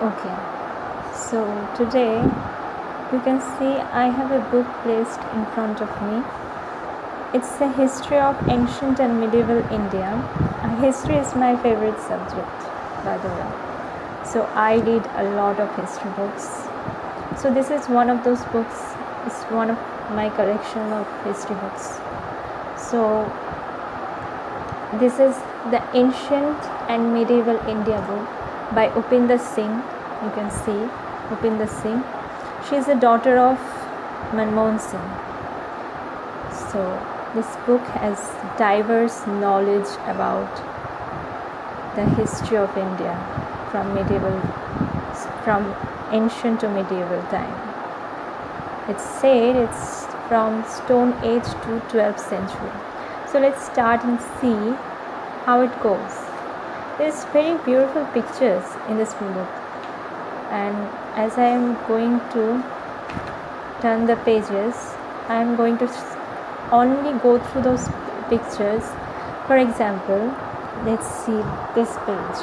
Okay, so today you can see I have a book placed in front of me. It's the history of ancient and medieval India. History is my favorite subject, by the way. So I read a lot of history books. So this is one of those books. It's one of my collection of history books. So this is the Ancient and Medieval India book by Upinder Singh. You can see Upinder Singh. She is the daughter of Manmohan Singh. So this book has diverse knowledge about the history of India from ancient to medieval time. It's said it's from Stone Age to 12th century. So let's start and see how it goes. There's very beautiful pictures in this book, and as I am going to turn the pages, I am going to only go through those pictures. For example, let's see this page.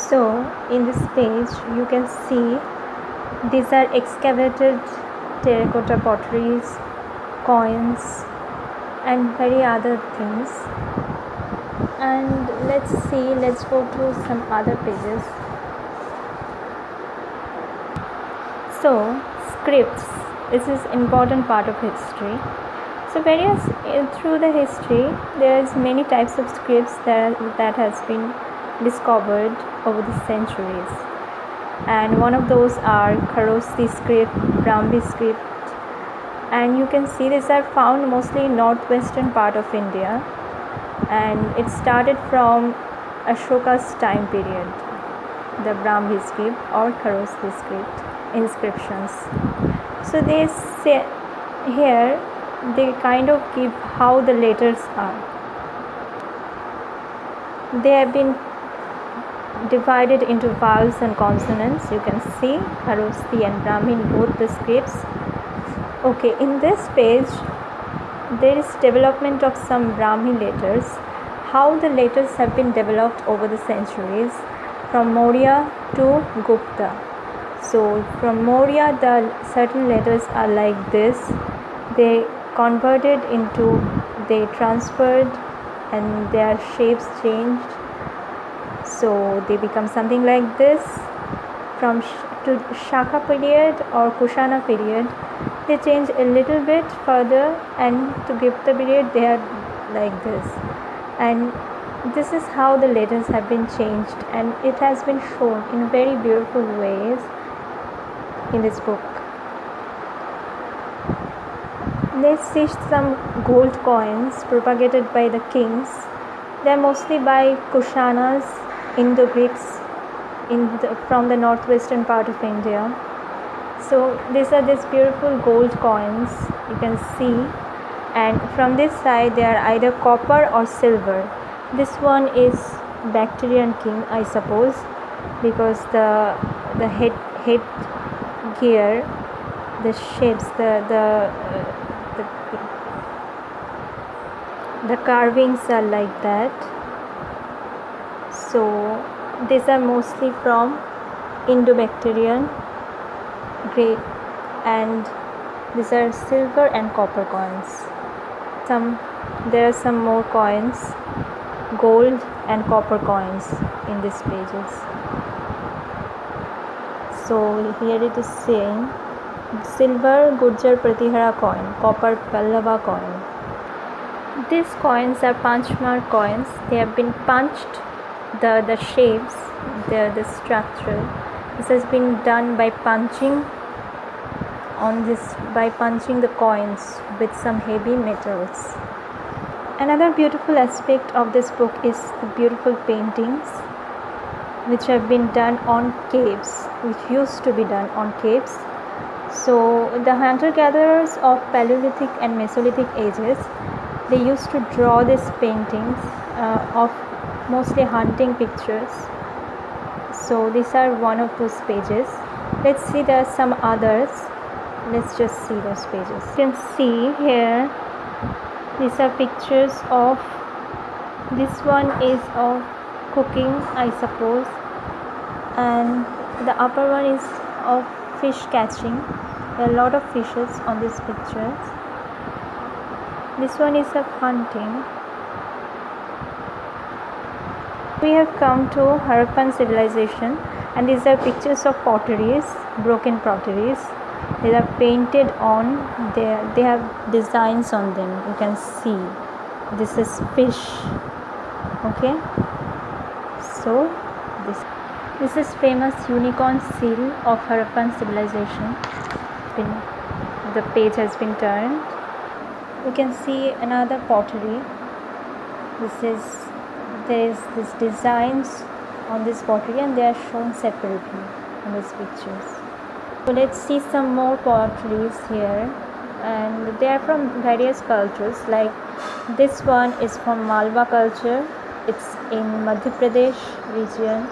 So in this page you can see these are excavated terracotta potteries, coins and very other things. And let's go through some other pages. So scripts, this is important part of history. So through the history there is many types of scripts that has been discovered over the centuries, and one of those are Kharosthi script, Brahmi script, and you can see these are found mostly in northwestern part of India, and it started from Ashoka's time period, the Brahmi script or Kharosthi script inscriptions. So they say here they kind of give how the letters are. They have been divided into vowels and consonants. You can see Kharosthi and Brahmi in both the scripts. Okay, in this page there is development of some Brahmi letters, how the letters have been developed over the centuries from Maurya to Gupta. So from Maurya the certain letters are like this, they transferred and their shapes changed, so they become something like this. From to Shaka period or Kushana period they change a little bit further, and to Gupta period they are like this, and this is how the letters have been changed, and it has been shown in very beautiful ways in this book. Let's see some gold coins propagated by the kings. They are mostly by Kushanas, Indo-Greeks from the northwestern part of India. So these are these beautiful gold coins you can see, and from this side they are either copper or silver. This one is Bactrian king, I suppose, because the head gear, the shapes, the carvings are like that. So these are mostly from Indo-Bactrian grade, and these are silver and copper coins. There are some more coins, gold and copper coins in these pages. So here it is saying silver Gurjar Pratihara coin, copper Pallava coin. These coins are punchmark coins. They have been punched, the shapes, the structure. This has been done by punching the coins with some heavy metals. Another beautiful aspect of this book is the beautiful paintings which have been done on caves, which used to be done on caves. So the hunter-gatherers of Paleolithic and Mesolithic ages, they used to draw these paintings of mostly hunting pictures. So these are one of those pages. Let's see, there are some others. Let's just see those pages. You can see here these are pictures of, this one is of cooking, I suppose, and the upper one is of fish catching. There are a lot of fishes on these pictures. This one is of hunting. We have come to Harappan civilization, and these are pictures of potteries, broken potteries. They are painted on, they have designs on them. You can see this is fish. Okay, so this is famous unicorn seal of Harappan civilization. The page has been turned. You can see another pottery. There is this designs on this pottery, and they are shown separately in these pictures. So let's see some more potteries here, and they are from various cultures. Like this one is from Malwa culture. It's in Madhya Pradesh region.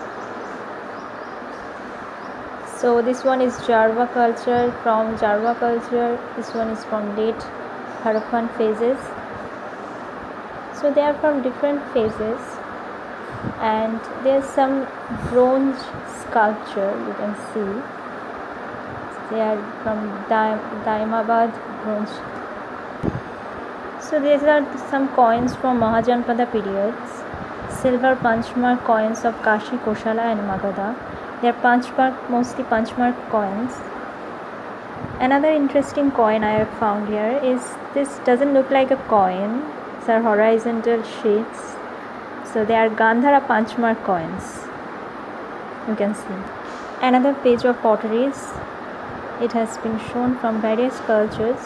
So this one is Jarwa culture, from Jarwa culture. This one is from late Harappan phases. So they are from different phases, and there's some bronze sculpture you can see. They are from Daimabad bronze. So these are some coins from Mahajanpada periods. Silver punchmark coins of Kashi, Koshala and Magadha. They are mostly punchmark coins. Another interesting coin I have found here is, this doesn't look like a coin. These are horizontal sheets. So they are Gandhara punchmark coins. You can see. Another page of potteries. It has been shown from various cultures.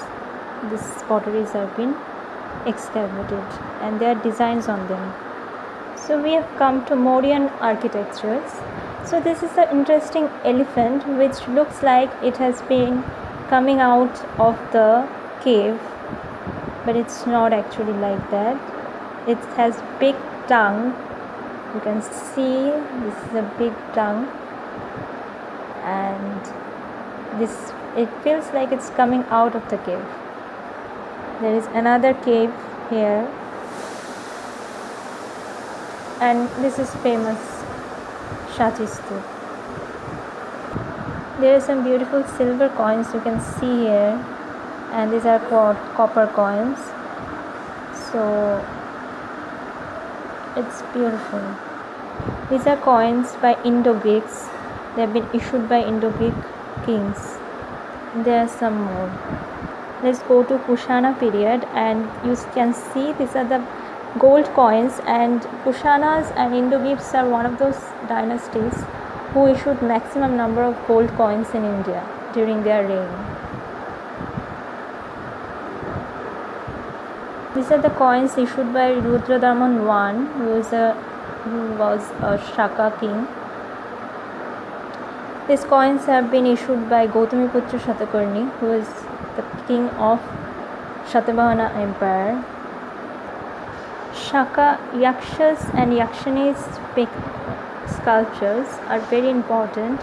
These potteries have been excavated, and there are designs on them. So we have come to Mauryan architectures. So this is an interesting elephant which looks like it has been coming out of the cave, but it's not actually like that. It has big tongue. You can see this is a big tongue, and it feels like it's coming out of the cave. There is another cave here, and this is famous Shachi Stupa. There are some beautiful silver coins you can see here, and these are copper coins. So it's beautiful. These are coins by Indo-Greeks. They have been issued by Indo-Greek kings. There are some more. Let's go to Kushana period, and you can see these are the gold coins, and Kushanas and Indo-Greeks are one of those dynasties who issued maximum number of gold coins in India during their reign. These are the coins issued by Rudradaman I, who was a Shaka king. These coins have been issued by Gautamiputra Shatakarni, who is the king of Shatabahana Empire. Shaka Yakshas and Yakshanis sculptures are very important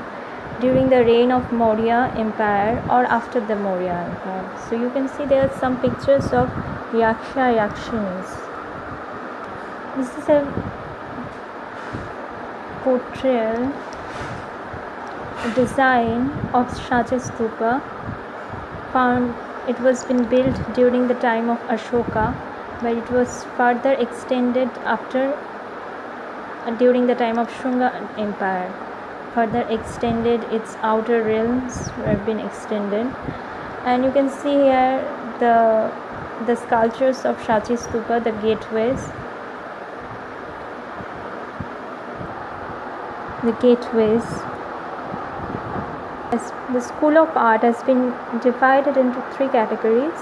during the reign of Maurya Empire or after the Maurya Empire. So you can see there are some pictures of Yaksha Yakshinis. This is a portrayal, design of Shachi Stupa. It was been built during the time of Ashoka, but it was further extended during the time of Shunga Empire. Further extended, its outer realms have been extended, and you can see here the sculptures of Shachi Stupa, the gateways. The School of Art has been divided into three categories: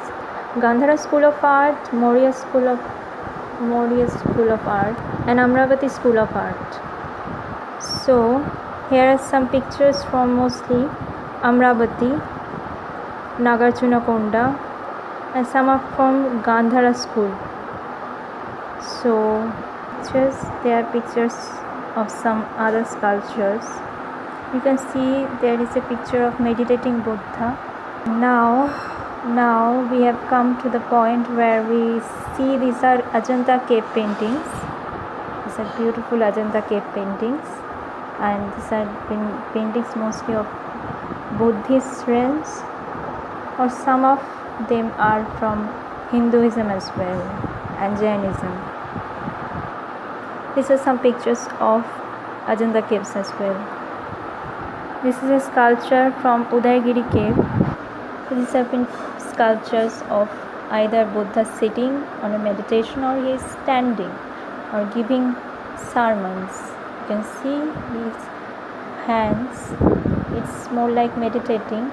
Gandhara School of Art, Maurya School of Art, and Amravati School of Art. So here are some pictures from mostly Amravati, Nagarjunakonda, and some are from Gandhara School. So there are pictures of some other sculptures. You can see there is a picture of meditating Buddha. Now we have come to the point where we see these are Ajanta cave paintings. These These are beautiful Ajanta cave paintings, and these are paintings mostly of Buddhist realms, or some of them are from Hinduism as well and Jainism. These are some pictures of Ajanta caves as well. This is a sculpture from Udayagiri cave. These have been sculptures of either Buddha sitting on a meditation, or he is standing or giving sermons. You can see his hands, it's more like meditating,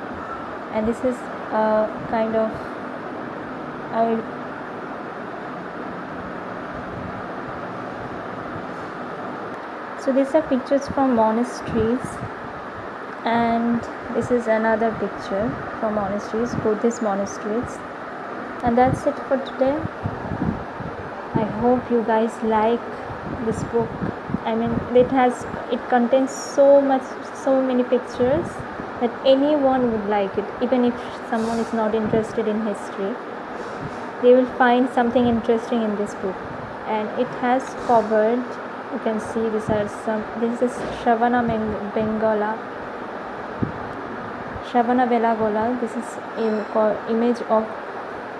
and this is a kind of so these are pictures from monasteries, and this is another picture from monasteries, Buddhist monasteries. And that's it for today. I hope you guys like this book. I mean, it contains so many pictures that anyone would like it. Even if someone is not interested in history, they will find something interesting in this book. And it has covered, you can see this is Shravana Belagola. This is image of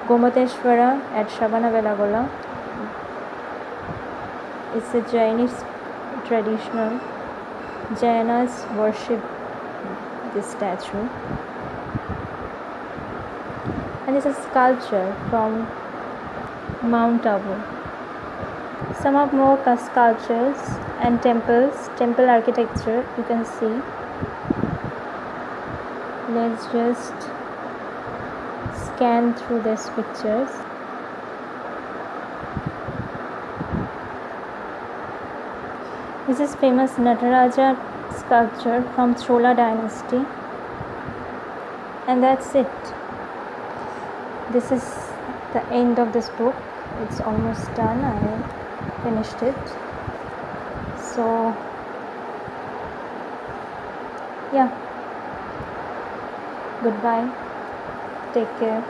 Gomateshwara at Shravana Belagola. It's a Jainist traditional. Jainas worship this statue. And it's a sculpture from Mount Abu. Some of more sculptures and temple architecture you can see. Let's just scan through these pictures. This is famous Nataraja sculpture from Chola dynasty. And that's it. This is the end of this book. It's almost done. I finished it. So yeah, goodbye, take care.